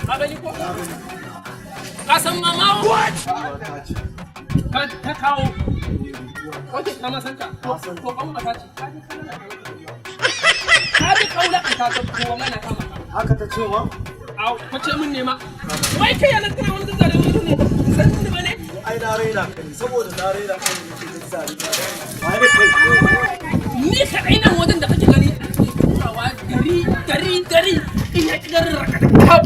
Abeli ko? Ka san mama? What? Ka kawo. Wace ta masanta? Ko kan mata ce? Ka ji kaula ka ta ko mana kama. Haka ta ce wa? Au, mace mun ne ma. Wai kai yana kana wani zare wani ne. San ni bane? Ai na raina ka ne saboda na raina ka ne ke zare. Ai da kai. Ni ka aina wajen da kake gani. Turawa gari in ya kigar raka da kau.